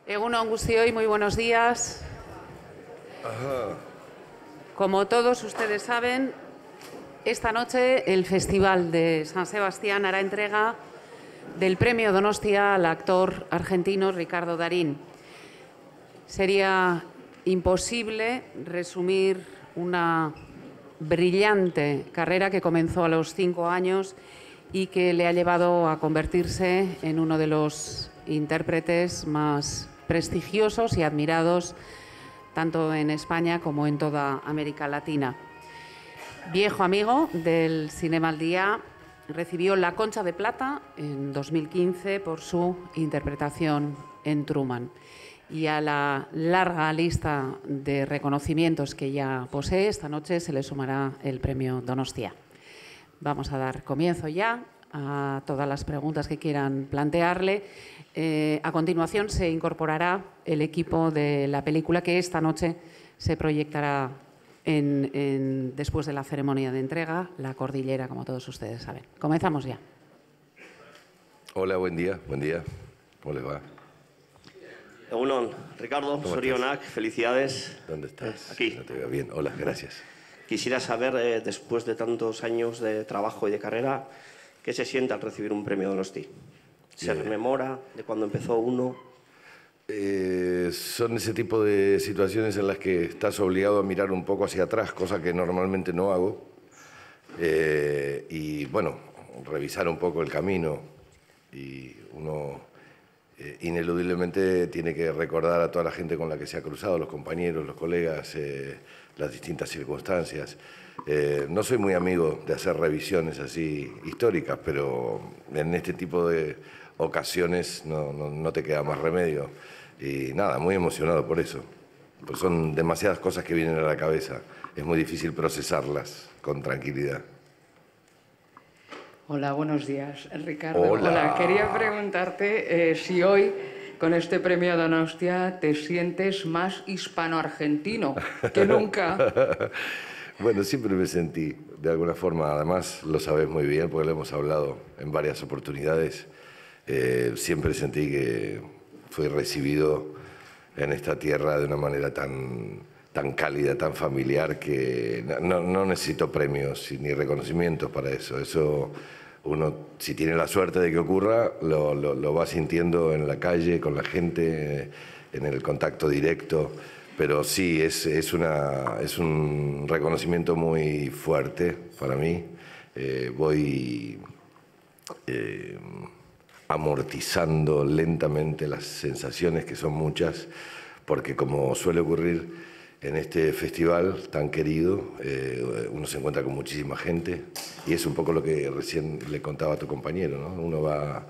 Egun on guztioi, muy buenos días. Como todos ustedes saben, esta noche el Festival de San Sebastián hará entrega del Premio Donostia al actor argentino Ricardo Darín. Sería imposible resumir una brillante carrera que comenzó a los 5 años y que le ha llevado a convertirse en uno de los intérpretes más prestigiosos y admirados tanto en España como en toda América Latina. Viejo amigo del Cinema al Día, recibió la Concha de Plata en 2015 por su interpretación en Truman. Y a la larga lista de reconocimientos que ya posee, esta noche se le sumará el Premio Donostia. Vamos a dar comienzo ya a todas las preguntas que quieran plantearle. A continuación se incorporará el equipo de la película que esta noche se proyectará después de la ceremonia de entrega, La Cordillera, como todos ustedes saben. Comenzamos ya. Hola, buen día. ¿Cómo les va? Egun on, Ricardo, zorionak, felicidades. ¿Dónde estás? Aquí. No te veo bien. Hola, gracias. Quisiera saber, después de tantos años de trabajo y de carrera, ¿qué se siente al recibir un premio Donosti? ¿Se rememora de cuando empezó uno? Son ese tipo de situaciones en las que estás obligado a mirar un poco hacia atrás, cosa que normalmente no hago. Y bueno, revisar un poco el camino. Y uno ineludiblemente tiene que recordar a toda la gente con la que se ha cruzado, los compañeros, los colegas, las distintas circunstancias. No soy muy amigo de hacer revisiones así históricas, pero en este tipo de ocasiones no te queda más remedio. Y nada, muy emocionado por eso. Pues son demasiadas cosas que vienen a la cabeza. Es muy difícil procesarlas con tranquilidad. Hola, buenos días, Ricardo. Hola. Quería preguntarte si hoy, con este premio Donostia, te sientes más hispano-argentino que nunca. Bueno, siempre me sentí, de alguna forma, además lo sabes muy bien porque lo hemos hablado en varias oportunidades, siempre sentí que fui recibido en esta tierra de una manera tan cálida, tan familiar, que no necesito premios ni reconocimientos para eso. Eso uno, si tiene la suerte de que ocurra, lo va sintiendo en la calle, con la gente, en el contacto directo. Pero sí, es un reconocimiento muy fuerte para mí. Voy amortizando lentamente las sensaciones, que son muchas, porque como suele ocurrir en este festival tan querido, uno se encuentra con muchísima gente y es un poco lo que recién le contaba a tu compañero, ¿no? Uno va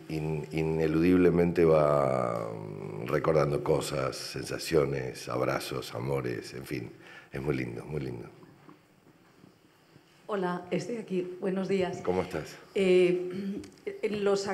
ineludiblemente va recordando cosas, sensaciones, abrazos, amores, en fin, es muy lindo, muy lindo. Hola, estoy aquí. Buenos días. ¿Cómo estás?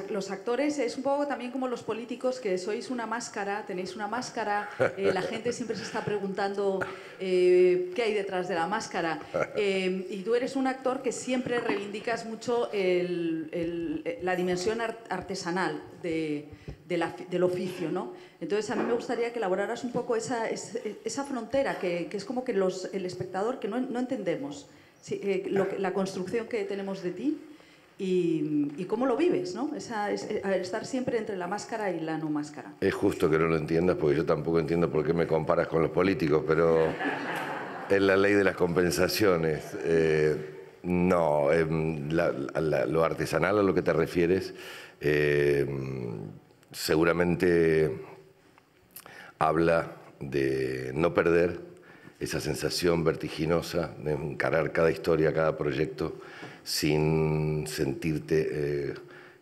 Los actores es un poco también como los políticos, que sois una máscara, tenéis una máscara, la gente siempre se está preguntando qué hay detrás de la máscara. Y tú eres un actor que siempre reivindicas mucho la dimensión artesanal del oficio, ¿no? Entonces a mí me gustaría que elaboraras un poco esa frontera, que es como que el espectador que no entendemos. Sí, la construcción que tenemos de ti y cómo lo vives, ¿no? Estar siempre entre la máscara y la no máscara. Es justo que no lo entiendas, porque yo tampoco entiendo por qué me comparas con los políticos, pero es la ley de las compensaciones. No, lo artesanal a lo que te refieres, seguramente habla de no perder esa sensación vertiginosa de encarar cada historia, cada proyecto, sin sentirte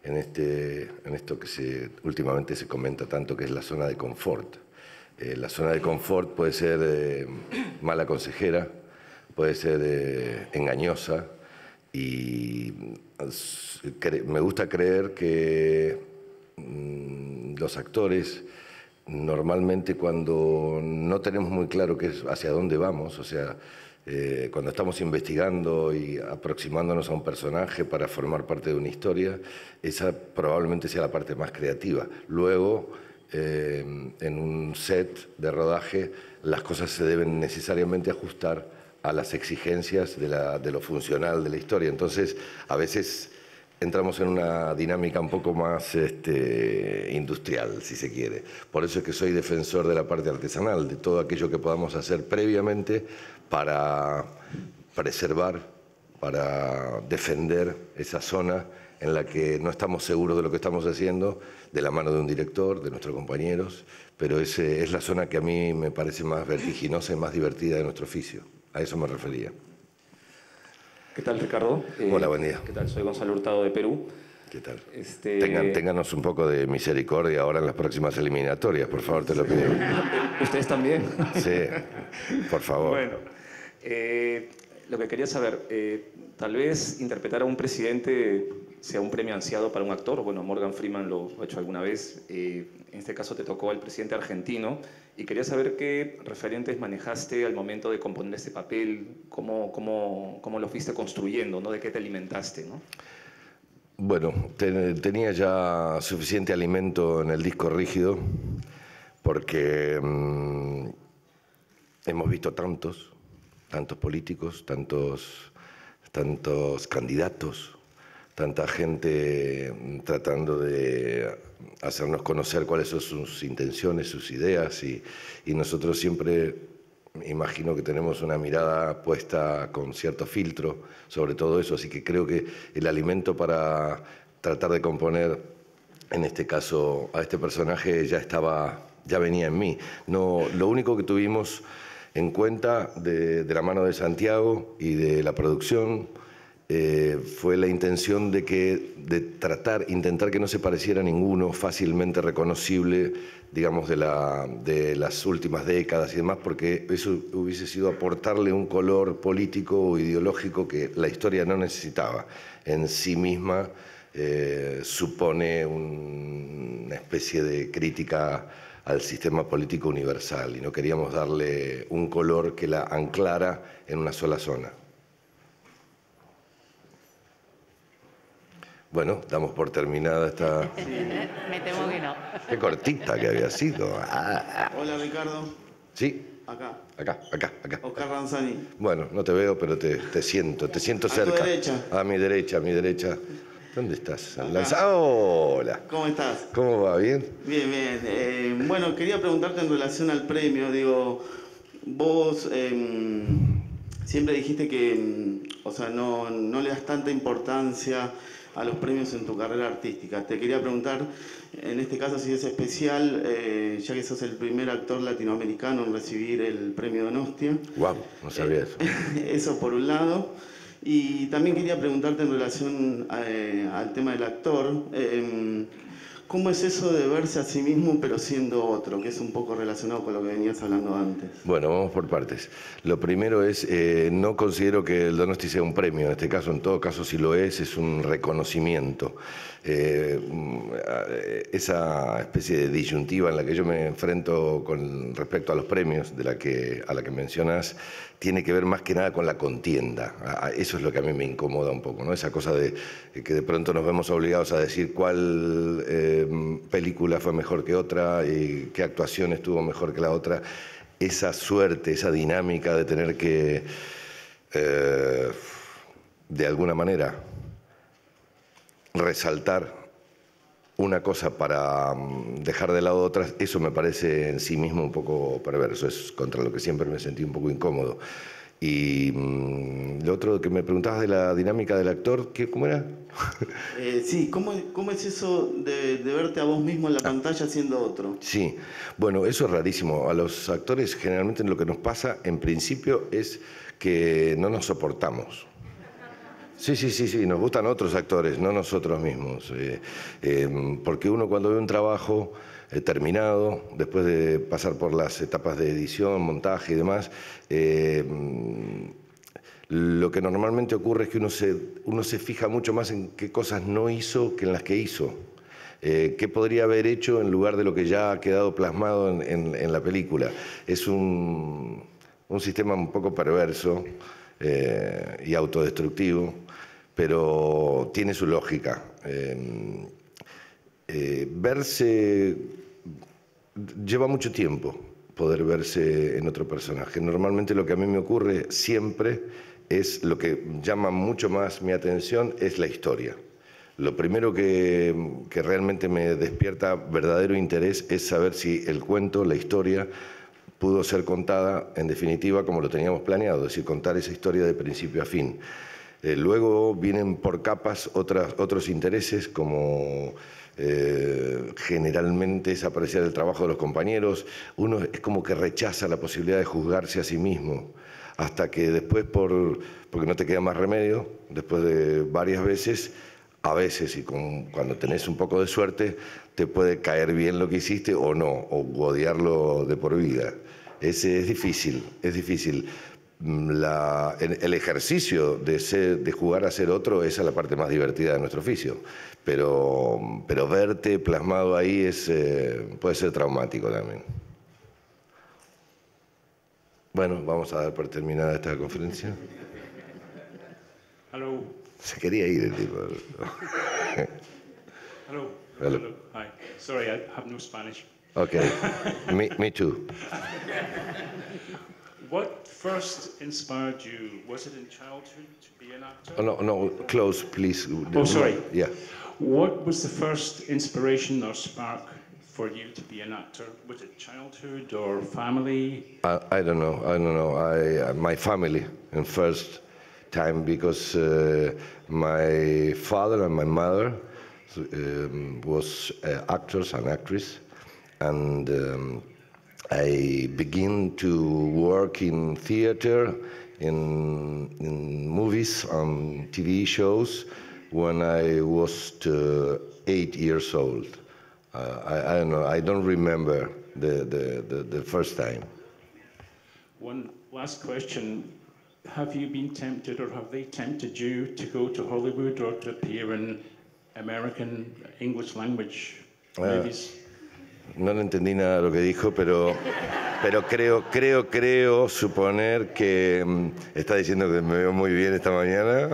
en esto que últimamente se comenta tanto, que es la zona de confort. La zona de confort puede ser mala consejera, puede ser engañosa, y me gusta creer que los actores, normalmente cuando no tenemos muy claro hacia dónde vamos, o sea, cuando estamos investigando y aproximándonos a un personaje para formar parte de una historia, esa probablemente sea la parte más creativa. Luego, en un set de rodaje las cosas se deben necesariamente ajustar a las exigencias de lo funcional de la historia. Entonces, a veces entramos en una dinámica un poco más industrial, si se quiere. Por eso es que soy defensor de la parte artesanal, de todo aquello que podamos hacer previamente para preservar, para defender esa zona en la que no estamos seguros de lo que estamos haciendo, de la mano de un director, de nuestros compañeros, pero es la zona que a mí me parece más vertiginosa y más divertida de nuestro oficio. A eso me refería. ¿Qué tal, Ricardo? Hola, buen día. ¿Qué tal? Soy Gonzalo Hurtado de Perú. ¿Qué tal? Ténganos un poco de misericordia ahora en las próximas eliminatorias, por favor, te lo pido. ¿Ustedes también? Sí, por favor. Bueno, lo que quería saber, tal vez interpretar a un presidente sea un premio ansiado para un actor. Bueno, Morgan Freeman lo ha hecho alguna vez. En este caso te tocó al presidente argentino. Y quería saber qué referentes manejaste al momento de componer este papel, cómo lo fuiste construyendo, ¿no? ¿De qué te alimentaste, ¿no? Bueno, tenía ya suficiente alimento en el disco rígido porque hemos visto tantos políticos, tantos candidatos, tanta gente tratando de hacernos conocer cuáles son sus intenciones, sus ideas, y nosotros siempre, imagino que tenemos una mirada puesta con cierto filtro sobre todo eso, así que creo que el alimento para tratar de componer, en este caso, a este personaje ya venía en mí. No, lo único que tuvimos en cuenta de la mano de Santiago y de la producción fue la intención de intentar que no se pareciera a ninguno fácilmente reconocible, digamos, de las últimas décadas y demás, porque eso hubiese sido aportarle un color político o ideológico que la historia no necesitaba. En sí misma supone una especie de crítica al sistema político universal y no queríamos darle un color que la anclara en una sola zona. Bueno, damos por terminada esta... Me temo que no. Qué cortita que había sido. Hola, Ricardo. Sí. Acá. Acá. Oscar Ranzani. Bueno, no te veo, pero te siento cerca. A tu derecha. A mi derecha. ¿Dónde estás? Hola. ¿Cómo estás? ¿Cómo va? ¿Bien? Bien. Bueno, quería preguntarte en relación al premio. Digo, vos siempre dijiste que, o sea, no le das tanta importancia a los premios en tu carrera artística. Te quería preguntar, en este caso, si es especial, ya que sos el primer actor latinoamericano en recibir el premio Donostia. Guau, no sabía eso. Eso por un lado. Y también quería preguntarte en relación al tema del actor, ¿cómo es eso de verse a sí mismo pero siendo otro? Que es un poco relacionado con lo que venías hablando antes. Bueno, vamos por partes. Lo primero es, no considero que el Donosti sea un premio. En este caso, en todo caso, si lo es un reconocimiento. Esa especie de disyuntiva en la que yo me enfrento con respecto a los premios a la que mencionas, tiene que ver más que nada con la contienda. Eso es lo que a mí me incomoda un poco, ¿no? Esa cosa de que de pronto nos vemos obligados a decir cuál película fue mejor que otra y qué actuación estuvo mejor que la otra. Esa suerte, esa dinámica de tener que, de alguna manera, resaltar una cosa para dejar de lado otras, eso me parece en sí mismo un poco perverso, es contra lo que siempre me sentí un poco incómodo. Y lo otro que me preguntabas de la dinámica del actor, ¿cómo era? Sí, ¿cómo es eso de verte a vos mismo en la pantalla siendo otro? Sí, bueno, eso es rarísimo. A los actores generalmente lo que nos pasa en principio es que no nos soportamos. Sí, nos gustan otros actores, no nosotros mismos. Porque uno cuando ve un trabajo terminado, después de pasar por las etapas de edición, montaje y demás, lo que normalmente ocurre es que uno se fija mucho más en qué cosas no hizo que en las que hizo. ¿Qué podría haber hecho en lugar de lo que ya ha quedado plasmado en la película? Es un sistema un poco perverso y autodestructivo, pero tiene su lógica. Verse lleva mucho tiempo poder verse en otro personaje. Normalmente lo que a mí me ocurre siempre es lo que llama mucho más mi atención es la historia. Lo primero que realmente me despierta verdadero interés es saber si el cuento, la historia, pudo ser contada en definitiva como lo teníamos planeado, es decir, contar esa historia de principio a fin. Luego vienen por capas otros intereses como generalmente es apreciar el trabajo de los compañeros. Uno es como que rechaza la posibilidad de juzgarse a sí mismo, hasta que después, porque no te queda más remedio, después de varias veces, a veces, y cuando tenés un poco de suerte, te puede caer bien lo que hiciste o no, o odiarlo de por vida. Es difícil, es difícil. El ejercicio de jugar a ser otro, esa es la parte más divertida de nuestro oficio. Pero verte plasmado ahí puede ser traumático también. Bueno, vamos a dar por terminada esta conferencia. Hello. Se quería ir el tipo. Hello. Hello. Hello. Hi. Sorry, I have no Spanish. Okay. Me too. What first inspired you? Was it in childhood to be an actor? Oh, no, close, please. Oh, sorry. Yeah. What was the first inspiration or spark for you to be an actor? Was it childhood or family? I don't know. My family in first time, because my father and my mother was actors and actress, and I began to work in theater, in movies, on TV shows when I was 8 years old. I don't know. I don't remember the first time. One last question. Have you been tempted, or have they tempted you to go to Hollywood or to appear in American English language movies? No le entendí nada de lo que dijo, pero creo suponer que está diciendo que me veo muy bien esta mañana.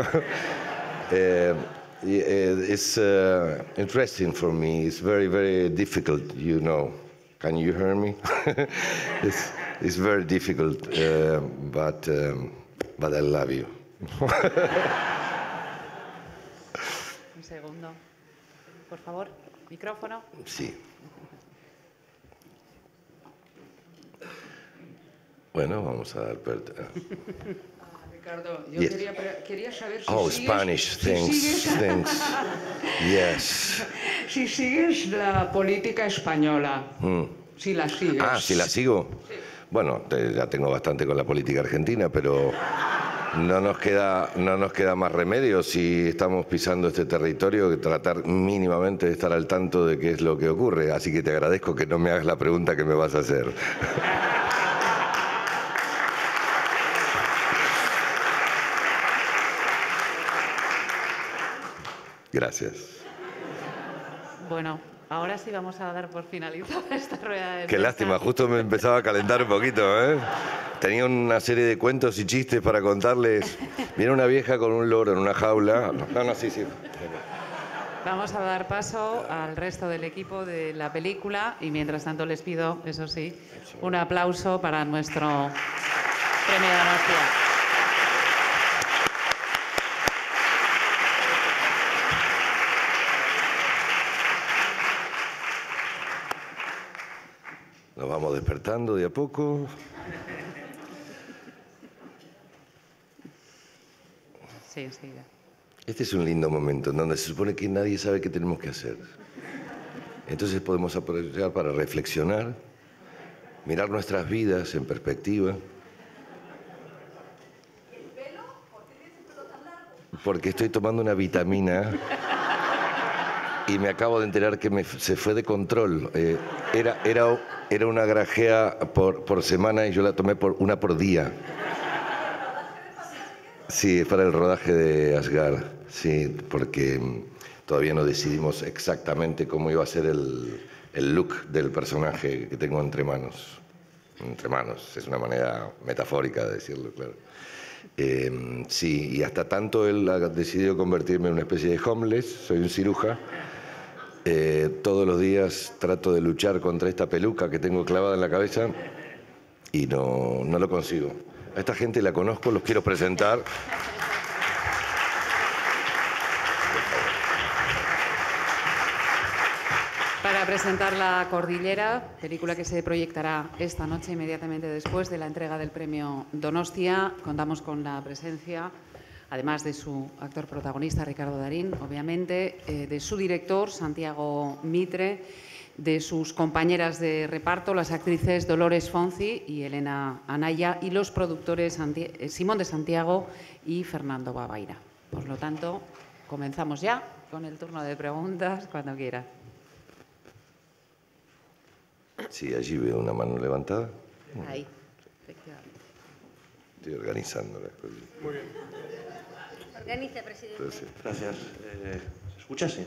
It's interesting for me. It's very, very difficult, you know. Can you hear me? It's very difficult, but I love you. Un segundo. Por favor, micrófono. Sí. Bueno, vamos a dar Ricardo, yo Yes. quería saber si Oh, sigues, Spanish, thanks. Yes. si sigues la política española, si la sigues. Ah, ¿si la sigo? Sí. Bueno, ya tengo bastante con la política argentina, pero no nos queda más remedio si estamos pisando este territorio que tratar mínimamente de estar al tanto de qué es lo que ocurre. Así que te agradezco que no me hagas la pregunta que me vas a hacer. Gracias. Bueno, ahora sí vamos a dar por finalizada esta rueda de prensa. Qué lástima, justo me empezaba a calentar un poquito, ¿eh? Tenía una serie de cuentos y chistes para contarles. Viene una vieja con un loro en una jaula. No, sí. Vamos a dar paso al resto del equipo de la película y mientras tanto les pido, eso sí, un aplauso para nuestro premio Donostia. Nos vamos despertando de a poco. Sí, enseguida. Este es un lindo momento en donde se supone que nadie sabe qué tenemos que hacer. Entonces podemos aprovechar para reflexionar, mirar nuestras vidas en perspectiva. Porque estoy tomando una vitamina y me acabo de enterar que se fue de control. Era una grajea por semana y yo la tomé una por día. Sí, es para el rodaje de Asgard, sí, porque todavía no decidimos exactamente cómo iba a ser el look del personaje que tengo entre manos. Entre manos, es una manera metafórica de decirlo, claro. Sí, y hasta tanto él ha decidido convertirme en una especie de homeless, soy un ciruja, Todos los días trato de luchar contra esta peluca que tengo clavada en la cabeza y no lo consigo. A esta gente la conozco, los quiero presentar. Para presentar La Cordillera, película que se proyectará esta noche inmediatamente después de la entrega del premio Donostia, contamos con la presencia, además de su actor protagonista, Ricardo Darín, obviamente, de su director, Santiago Mitre, de sus compañeras de reparto, las actrices Dolores Fonzi y Elena Anaya, y los productores Simón de Santiago y Fernando Babaira. Por lo tanto, comenzamos ya con el turno de preguntas, cuando quiera. Sí, allí veo una mano levantada. Ahí, efectivamente. Estoy organizando las cosas. Muy bien. Organice, presidente. Entonces, Gracias. ¿Se escucha? Sí.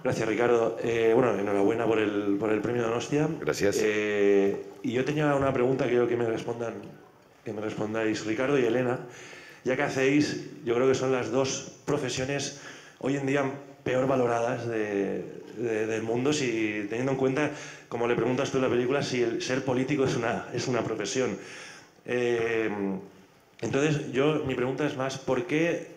Gracias, Ricardo. Bueno, enhorabuena por el premio Donostia. Gracias. Y yo tenía una pregunta que quiero que me respondáis, Ricardo y Elena, ya que hacéis, yo creo que son las dos profesiones hoy en día peor valoradas del mundo, si teniendo en cuenta, como le preguntas tú en la película, si el ser político es una profesión. Entonces, mi pregunta es más, ¿por qué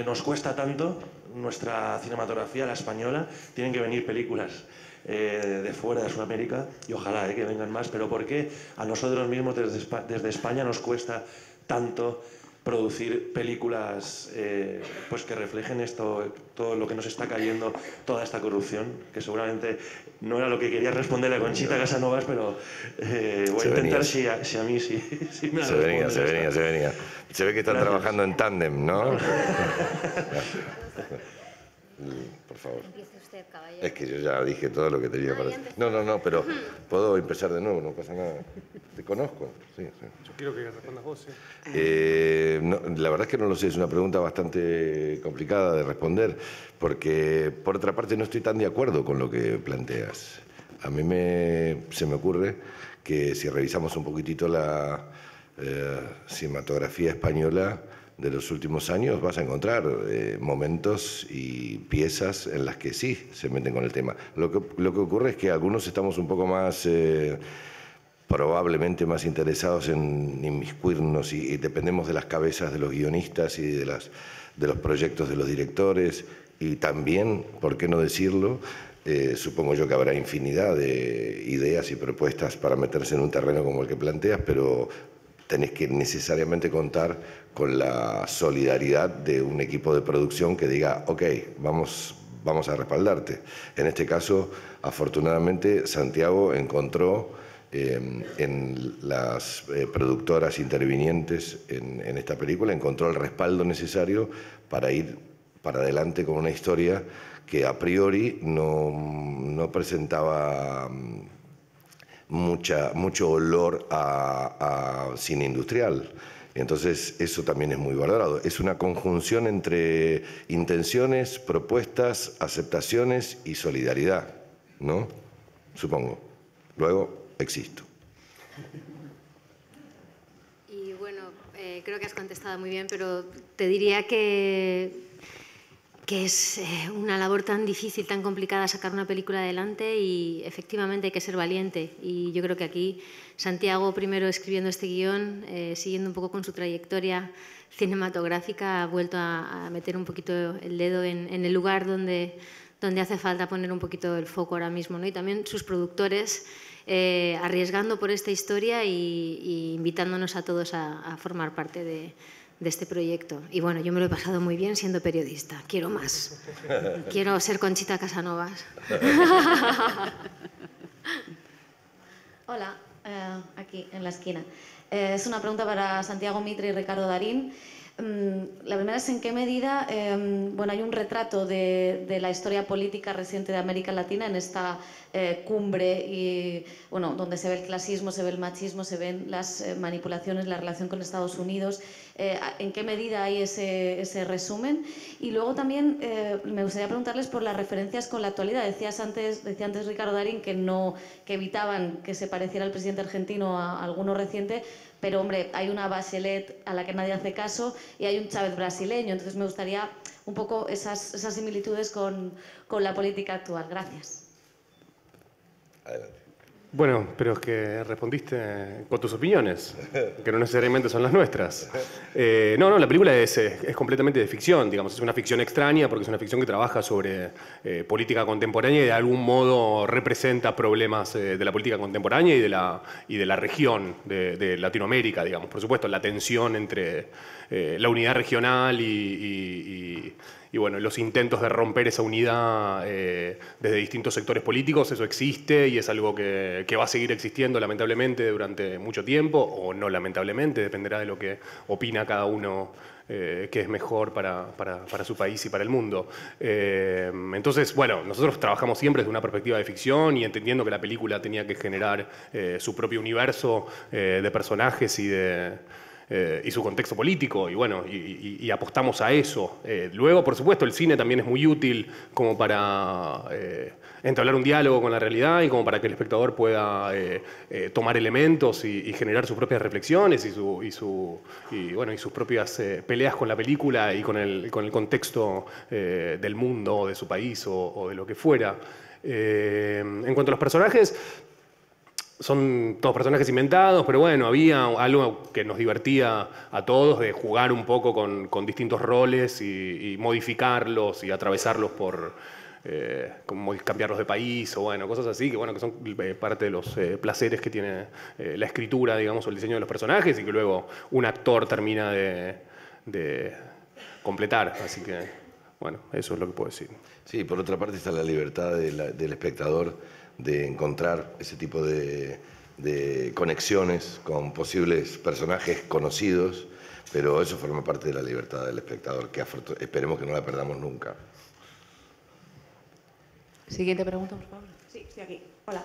nos cuesta tanto nuestra cinematografía, la española? Tienen que venir películas de fuera de Sudamérica, y ojalá que vengan más, pero ¿por qué a nosotros mismos desde España nos cuesta tanto producir películas pues que reflejen esto, todo lo que nos está cayendo, toda esta corrupción, que seguramente no era lo que quería responderle a Conchita Casanovas, pero voy a intentar si a mí sí me la se venía. Se ve que están trabajando en tándem, ¿no? Por favor. Empiece usted, caballero. Es que yo ya dije todo lo que tenía para decir. No, pero puedo empezar de nuevo, no pasa nada. Te conozco. Sí. Yo quiero que respondas vos, ¿sí? La verdad es que no lo sé, es una pregunta bastante complicada de responder, porque por otra parte no estoy tan de acuerdo con lo que planteas. A mí se me ocurre que si revisamos un poquitito la cinematografía española de los últimos años, vas a encontrar momentos y piezas en las que sí se meten con el tema. Lo que ocurre es que algunos estamos un poco más, probablemente más interesados en inmiscuirnos y dependemos de las cabezas de los guionistas y de los proyectos de los directores, y también, ¿por qué no decirlo?, supongo yo que habrá infinidad de ideas y propuestas para meterse en un terreno como el que planteas, pero tenés que necesariamente contar con la solidaridad de un equipo de producción que diga, ok, vamos a respaldarte. En este caso, afortunadamente, Santiago encontró en las productoras intervinientes en esta película, encontró el respaldo necesario para ir para adelante con una historia que a priori no presentaba mucho olor a cine industrial. Entonces, eso también es muy valorado. Es una conjunción entre intenciones, propuestas, aceptaciones y solidaridad, ¿no? Supongo. Luego, existo. Y bueno, creo que has contestado muy bien, pero te diría que es una labor tan difícil, tan complicada sacar una película adelante, y efectivamente hay que ser valiente. Y yo creo que aquí Santiago, primero escribiendo este guión, siguiendo un poco con su trayectoria cinematográfica, ha vuelto a meter un poquito el dedo en el lugar donde hace falta poner un poquito el foco ahora mismo, ¿no? Y también sus productores arriesgando por esta historia y invitándonos a todos a formar parte de este proyecto. Y bueno, yo me lo he pasado muy bien siendo periodista. Quiero más. Quiero ser Conchita Casanovas. Hola, aquí en la esquina. Es una pregunta para Santiago Mitre y Ricardo Darín. La primera es en qué medida hay un retrato de la historia política reciente de América Latina en esta cumbre, y donde se ve el clasismo, se ve el machismo, se ven las manipulaciones, la relación con Estados Unidos. ¿En qué medida hay ese resumen? Y luego también me gustaría preguntarles por las referencias con la actualidad. Decía antes Ricardo Darín que evitaban que se pareciera al presidente argentino a alguno reciente, pero hombre, hay una Bachelet a la que nadie hace caso y hay un Chávez brasileño. Entonces me gustaría un poco esas similitudes con la política actual. Gracias. Adelante. Bueno, pero es que respondiste con tus opiniones, que no necesariamente son las nuestras. No, la película es completamente de ficción, digamos, es una ficción extraña porque es una ficción que trabaja sobre política contemporánea y de algún modo representa problemas de la política contemporánea y de la región de Latinoamérica, digamos. Por supuesto, la tensión entre la unidad regional y bueno, los intentos de romper esa unidad desde distintos sectores políticos, eso existe y es algo que va a seguir existiendo lamentablemente durante mucho tiempo, o no lamentablemente, dependerá de lo que opina cada uno que es mejor para su país y para el mundo. Entonces, bueno, nosotros trabajamos siempre desde una perspectiva de ficción y entendiendo que la película tenía que generar su propio universo de personajes y su contexto político, y bueno, y apostamos a eso. Luego, por supuesto, el cine también es muy útil como para entablar un diálogo con la realidad y como para que el espectador pueda tomar elementos y generar sus propias reflexiones y sus propias peleas con la película y con el contexto del mundo o de su país o de lo que fuera. En cuanto a los personajes, son todos personajes inventados, pero bueno, había algo que nos divertía a todos de jugar un poco con distintos roles y modificarlos y atravesarlos por como cambiarlos de país o bueno, cosas así, que bueno, que son parte de los placeres que tiene la escritura, digamos, o el diseño de los personajes y que luego un actor termina de completar. Así que, bueno, eso es lo que puedo decir. Sí, por otra parte está la libertad del espectador de encontrar ese tipo de conexiones con posibles personajes conocidos, pero eso forma parte de la libertad del espectador, que esperemos que no la perdamos nunca. Siguiente pregunta, por favor. Sí, estoy aquí. Hola.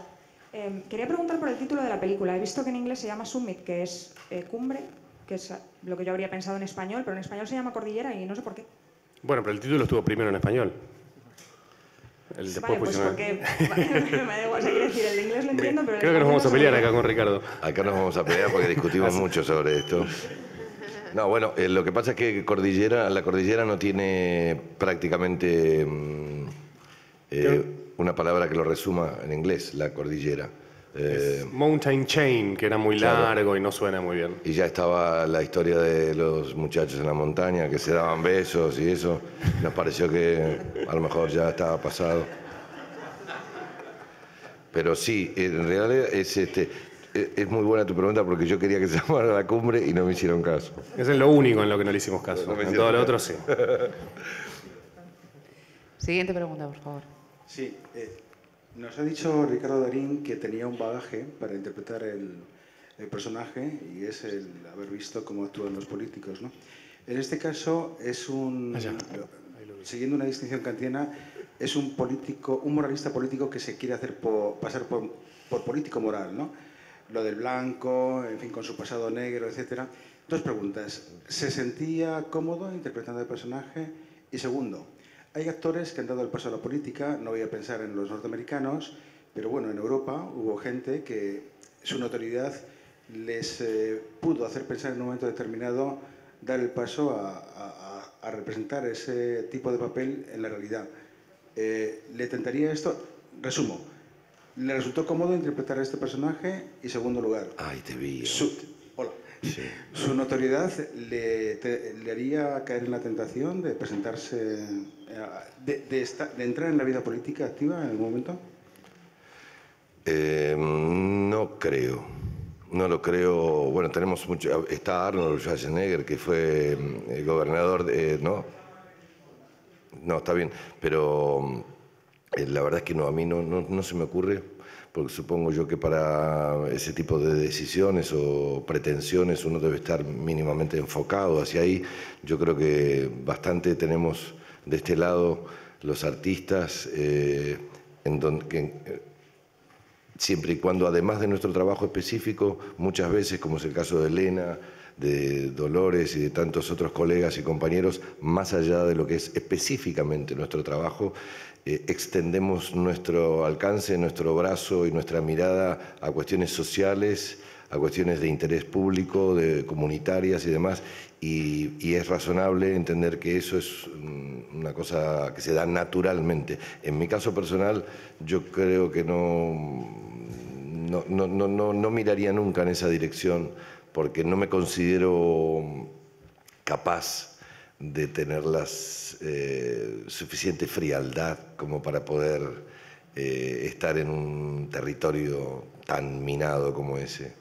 Quería preguntar por el título de la película. He visto que en inglés se llama Summit, que es cumbre, que es lo que yo habría pensado en español, pero en español se llama cordillera y no sé por qué. Bueno, pero el título estuvo primero en español. Vale, pues porque me da igual, o sea, quiero decir, el de inglés lo entiendo, pero... Creo que nos vamos a pelear acá con Ricardo. Acá nos vamos a pelear porque discutimos mucho sobre esto. No, bueno, lo que pasa es que la cordillera no tiene prácticamente una palabra que lo resuma en inglés, la cordillera. Mountain Chain, que era muy largo y no suena muy bien. Y ya estaba la historia de los muchachos en la montaña que se daban besos y eso. Nos pareció que a lo mejor ya estaba pasado. Pero sí, en realidad es muy buena tu pregunta porque yo quería que se llamara La Cumbre y no me hicieron caso. Eso es lo único en lo que no le hicimos caso. En todo lo otro sí. Siguiente pregunta, por favor. Sí. Nos ha dicho Ricardo Darín que tenía un bagaje para interpretar el personaje y es el haber visto cómo actúan los políticos, ¿no? En este caso es siguiendo una distinción kantiana, es un moralista político que se quiere hacer pasar por político moral, ¿no? Lo del blanco, en fin, con su pasado negro, etcétera. Dos preguntas. ¿Se sentía cómodo interpretando el personaje? Y segundo, hay actores que han dado el paso a la política, no voy a pensar en los norteamericanos, pero bueno, en Europa hubo gente que su notoriedad les pudo hacer pensar en un momento determinado dar el paso a representar ese tipo de papel en la realidad. ¿Le tentaría esto? Resumo. ¿Le resultó cómodo interpretar a este personaje? Y segundo lugar... Ay, te vi. Hola. Sí. ¿Su notoriedad le haría caer en la tentación de presentarse, de entrar en la vida política activa en algún momento? No creo. No lo creo. Bueno, tenemos mucho... Está Arnold Schwarzenegger, que fue el gobernador de... ¿no? No, está bien. Pero la verdad es que no, a mí no se me ocurre, porque supongo yo que para ese tipo de decisiones o pretensiones uno debe estar mínimamente enfocado hacia ahí. Yo creo que bastante tenemos de este lado los artistas, siempre y cuando, además de nuestro trabajo específico, muchas veces, como es el caso de Elena, de Dolores y de tantos otros colegas y compañeros, más allá de lo que es específicamente nuestro trabajo, extendemos nuestro alcance, nuestro brazo y nuestra mirada a cuestiones sociales, a cuestiones de interés público, de comunitarias y demás, y es razonable entender que eso es una cosa que se da naturalmente. En mi caso personal, yo creo que no miraría nunca en esa dirección, porque no me considero capaz de tener suficiente frialdad como para poder estar en un territorio tan minado como ese.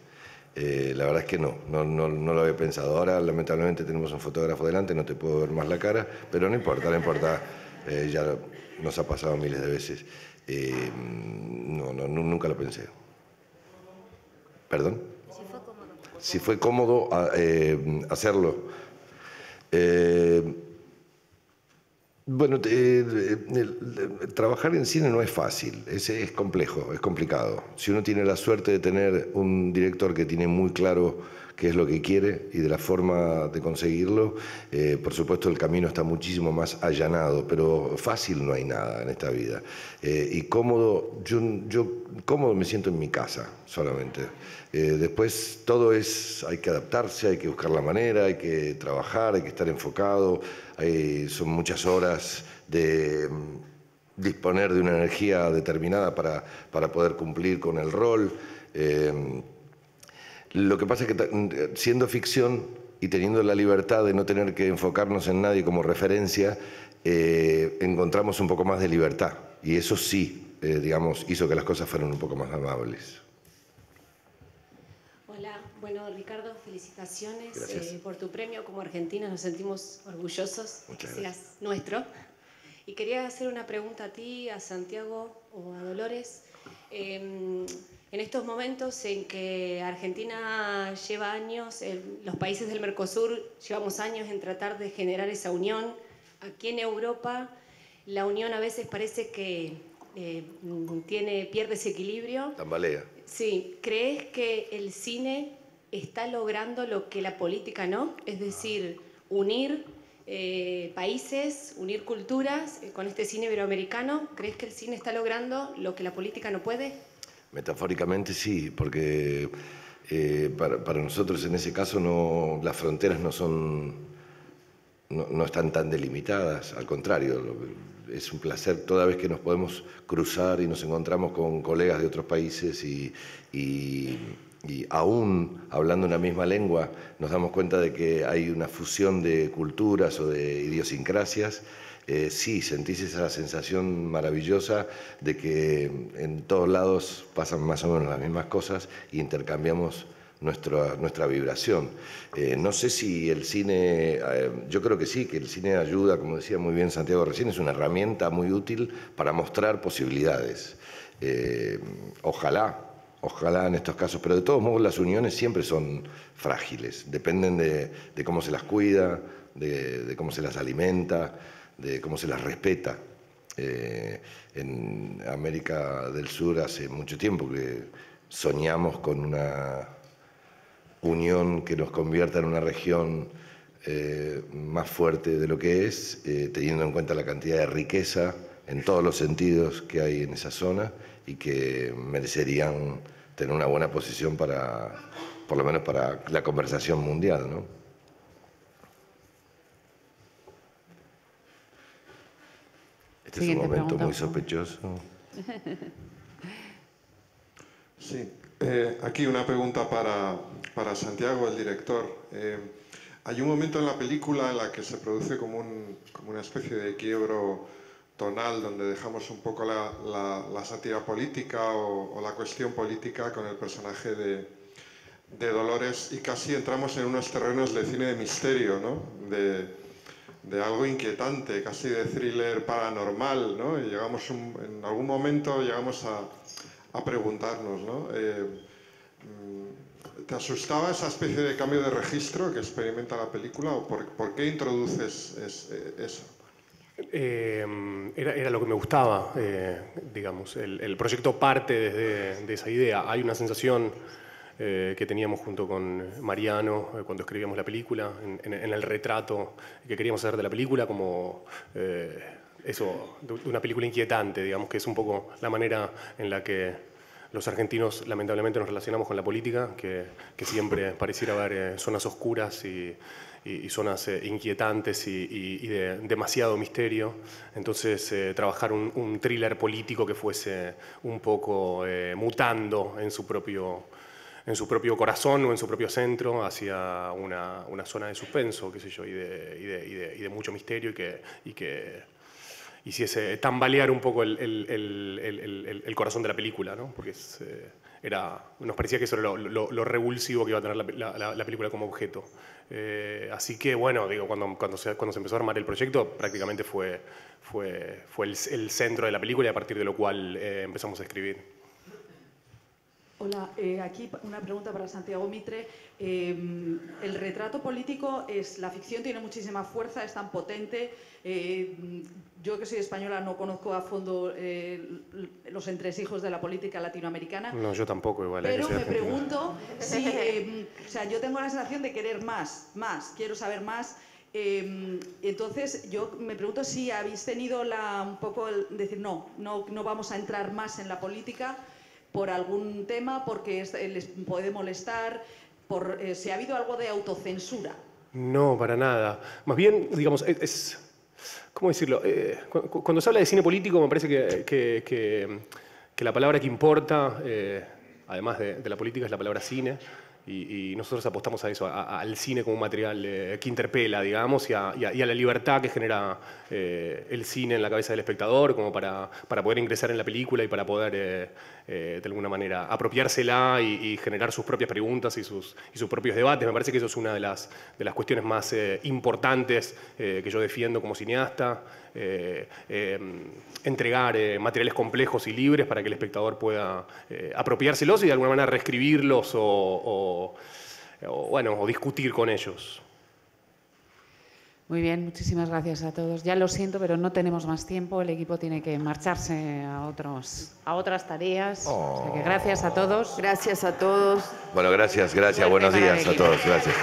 La verdad es que no lo había pensado. Ahora, lamentablemente, tenemos un fotógrafo delante, no te puedo ver más la cara, pero no importa, ya nos ha pasado miles de veces. Nunca lo pensé. ¿Perdón? Si fue cómodo hacerlo. Bueno, trabajar en cine no es fácil, es complejo, es complicado. Si uno tiene la suerte de tener un director que tiene muy claro qué es lo que quiere y de la forma de conseguirlo, por supuesto el camino está muchísimo más allanado, pero fácil no hay nada en esta vida. Y cómodo, yo cómodo me siento en mi casa solamente. Después todo hay que adaptarse, hay que buscar la manera, hay que trabajar, hay que estar enfocado, son muchas horas de disponer de una energía determinada para poder cumplir con el rol. Lo que pasa es que siendo ficción y teniendo la libertad de no tener que enfocarnos en nadie como referencia, encontramos un poco más de libertad, y eso sí, digamos, hizo que las cosas fueran un poco más amables. Hola, bueno, Ricardo, felicitaciones por tu premio. Como argentinos nos sentimos orgullosos Muchas que seas nuestro. Y quería hacer una pregunta a ti, a Santiago o a Dolores. En estos momentos en que Argentina lleva años, los países del Mercosur llevamos años en tratar de generar esa unión, aquí en Europa la unión a veces parece que pierde ese equilibrio. Tambalea. Sí, ¿crees que el cine está logrando lo que la política no? Es decir, unir países, unir culturas con este cine iberoamericano. ¿Crees que el cine está logrando lo que la política no puede? Metafóricamente sí, porque para nosotros en ese caso las fronteras no están tan delimitadas, al contrario, es un placer toda vez que nos podemos cruzar y nos encontramos con colegas de otros países y aún hablando una misma lengua nos damos cuenta de que hay una fusión de culturas o de idiosincrasias. Sí, sentís esa sensación maravillosa de que en todos lados pasan más o menos las mismas cosas y intercambiamos nuestra vibración. No sé si el cine, yo creo que sí, que el cine ayuda, como decía muy bien Santiago recién, es una herramienta muy útil para mostrar posibilidades. Ojalá en estos casos, pero de todos modos las uniones siempre son frágiles, dependen de cómo se las cuida, de cómo se las alimenta, de cómo se las respeta. En América del Sur hace mucho tiempo que soñamos con una unión que nos convierta en una región más fuerte de lo que es, teniendo en cuenta la cantidad de riqueza en todos los sentidos que hay en esa zona y que merecerían tener una buena posición por lo menos para la conversación mundial, ¿no? Este es un momento muy sospechoso. Sí, aquí una pregunta para Santiago, el director. Hay un momento en la película en la que se produce como una especie de quiebro tonal, donde dejamos un poco la sátira política o la cuestión política con el personaje de Dolores, y casi entramos en unos terrenos de cine de misterio, ¿no? De algo inquietante, casi de thriller paranormal, ¿no? Y en algún momento llegamos a preguntarnos, ¿no? ¿Te asustaba esa especie de cambio de registro que experimenta la película o por qué introduces eso? Era lo que me gustaba, digamos. El proyecto parte de esa idea. Hay una sensación que teníamos junto con Mariano cuando escribíamos la película, en el retrato que queríamos hacer de la película, como eso, de una película inquietante, digamos, que es un poco la manera en la que los argentinos lamentablemente nos relacionamos con la política, que siempre pareciera haber zonas oscuras y zonas inquietantes y de demasiado misterio. Entonces, trabajar un thriller político que fuese un poco mutando en su propio corazón o en su propio centro hacia una zona de suspenso, qué sé yo, y de mucho misterio y que hiciese tambalear un poco el corazón de la película, ¿no? Porque nos parecía que eso era lo revulsivo que iba a tener la película como objeto. Así que, bueno, digo, cuando se empezó a armar el proyecto, prácticamente fue el centro de la película y a partir de lo cual empezamos a escribir. Hola, aquí una pregunta para Santiago Mitre. El retrato político la ficción tiene muchísima fuerza, es tan potente. Yo que soy española no conozco a fondo los entresijos de la política latinoamericana. No, yo tampoco, igual. Pero me pregunto si, o sea, yo tengo la sensación de querer más, quiero saber más. Entonces yo me pregunto si habéis tenido un poco decir no vamos a entrar más en la política por algún tema, porque les puede molestar, si ha habido algo de autocensura. No, para nada. Más bien, digamos, ¿cómo decirlo? Cuando se habla de cine político me parece que la palabra que importa, además de la política, es la palabra cine. Y nosotros apostamos a eso, al cine como un material que interpela, digamos, y a la libertad que genera el cine en la cabeza del espectador, como para poder ingresar en la película y para poder, de alguna manera, apropiársela y generar sus propias preguntas y sus propios debates. Me parece que eso es una de las cuestiones más importantes que yo defiendo como cineasta. Entregar materiales complejos y libres para que el espectador pueda apropiárselos y de alguna manera reescribirlos o discutir con ellos. Muy bien, muchísimas gracias a todos. Ya lo siento, pero no tenemos más tiempo. El equipo tiene que marcharse a otras tareas. O sea que gracias a todos. Bueno, gracias. Buenos días a todos. Gracias.